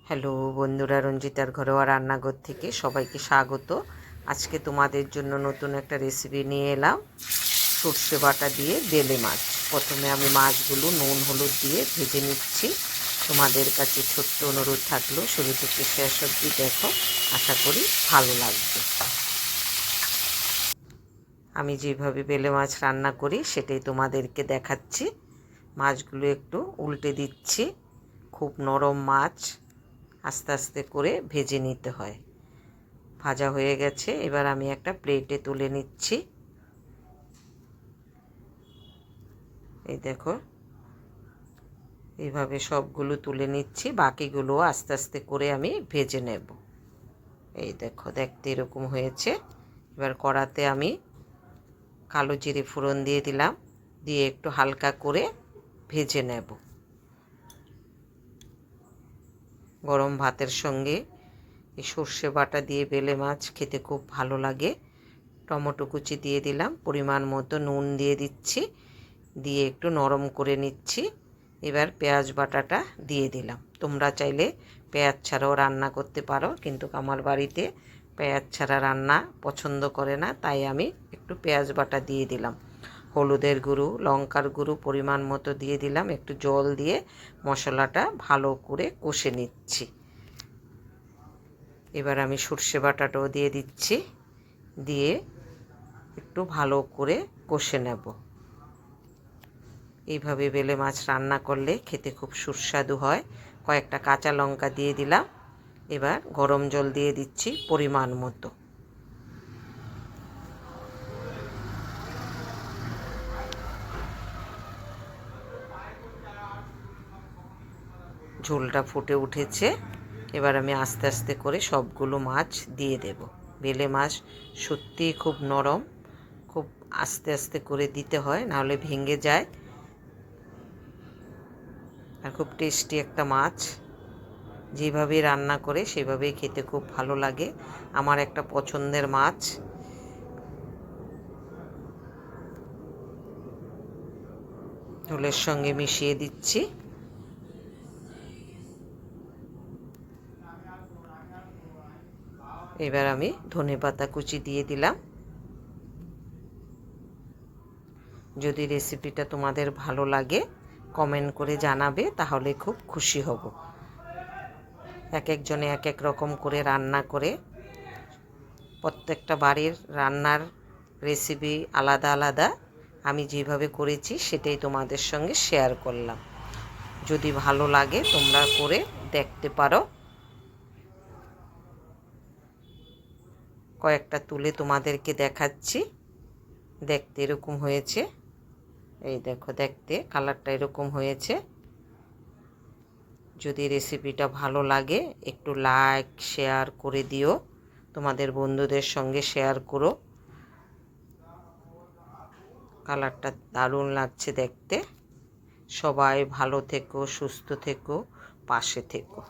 Hello বন্ধুরা, রঞ্জিতার ঘরোয়া রান্নাঘর থেকে সবাইকে স্বাগত। আজকে তোমাদের জন্য নতুন একটা রেসিপি নিয়ে এলাম, সর্ষে বাটা দিয়ে বেলে মাছ। প্রথমে আমি মাছগুলো নুন হলুদ দিয়ে ভেজে নিচ্ছি। তোমাদের কাছে ছোট্ট অনুরোধ থাকলো শুরু থেকে শেষ অবধি দেখো, আশা করি ভালো লাগবে। আমি যেভাবে বেলে মাছ রান্না করি সেটাই তোমাদেরকে দেখাচ্ছি। মাছগুলো একটু উল্টে দিচ্ছি। খুব নরম মাছ, আস্তে আস্তে করে ভেজে নিতে হয়। ভাজা হয়ে গেছে, এবার আমি একটা প্লেটে তুলে নিচ্ছি। এই দেখো, এইভাবে সবগুলো তুলে নিচ্ছি, বাকিগুলো আস্তে আস্তে করে আমি ভেজে নেব। এই দেখো, দেখতে এরকম হয়েছে। এবার কড়াতে আমি কালো জিরে ফোড়ন দিয়ে দিলাম, দিয়ে একটু হালকা করে ভেজে নেব। গরম ভাতের সঙ্গে এই সর্ষে বাটা দিয়ে বেলে মাছ খেতে খুব ভালো লাগে। টমেটো কুচি দিয়ে দিলাম, পরিমাণ মতো নুন দিয়ে দিচ্ছি, দিয়ে একটু নরম করে নিচ্ছি। এবার পেঁয়াজ বাটাটা দিয়ে দিলাম। তোমরা চাইলে পেঁয়াজ ছাড়াও রান্না করতে পারো, কিন্তু আমার বাড়িতে পেঁয়াজ ছাড়া রান্না পছন্দ করে না, তাই আমি একটু পেঁয়াজ বাটা দিয়ে দিলাম। হলুদের গুঁড়ো, লঙ্কার গুঁড়ো পরিমাণ মতো দিয়ে দিলাম। একটু জল দিয়ে মশলাটা ভালো করে কষে নিচ্ছি। এবার আমি সর্ষে বাটাটাও দিয়ে দিচ্ছি, দিয়ে একটু ভালো করে কষে নেব। এইভাবে বেলে মাছ রান্না করলে খেতে খুব সুস্বাদু হয়। কয়েকটা কাঁচা লঙ্কা দিয়ে দিলাম। এবার গরম জল দিয়ে দিচ্ছি পরিমাণ মতো। ঝোলটা ফুটে উঠেছে, এবার আমি আস্তে আস্তে করে সবগুলো মাছ দিয়ে দেব। বেলে মাছ সত্যিই খুব নরম, খুব আস্তে আস্তে করে দিতে হয়, নাহলে ভেঙে যায়। আর খুব টেস্টি একটা মাছ, যেভাবে রান্না করে সেভাবেই খেতে খুব ভালো লাগে। আমার একটা পছন্দের মাছ। ঝোলের সঙ্গে মিশিয়ে দিচ্ছি। এবার আমি ধনেপাতা কুচি দিয়ে দিলাম। যদি রেসিপিটা তোমাদের ভালো লাগে কমেন্ট করে জানাবে, তাহলে খুব খুশি হব। এক একজনে এক এক রকম করে রান্না করে, প্রত্যেকটা বাড়ির রান্নার রেসিপি আলাদা আলাদা। আমি যেভাবে করেছি সেটাই তোমাদের সঙ্গে শেয়ার করলাম। যদি ভালো লাগে তোমরা করে দেখতে পারো। কয়েকটা তুলে তোমাদেরকে দেখাচ্ছি। দেখতে এরকম হয়েছে। এই দেখো, দেখতে কালারটা এরকম হয়েছে। যদি রেসিপিটা ভালো লাগে একটু লাইক শেয়ার করে দিও, তোমাদের বন্ধুদের সঙ্গে শেয়ার করো। কালারটা দারুণ লাগছে দেখতে। সবাই ভালো থেকো, সুস্থ থেকো, পাশে থেকো।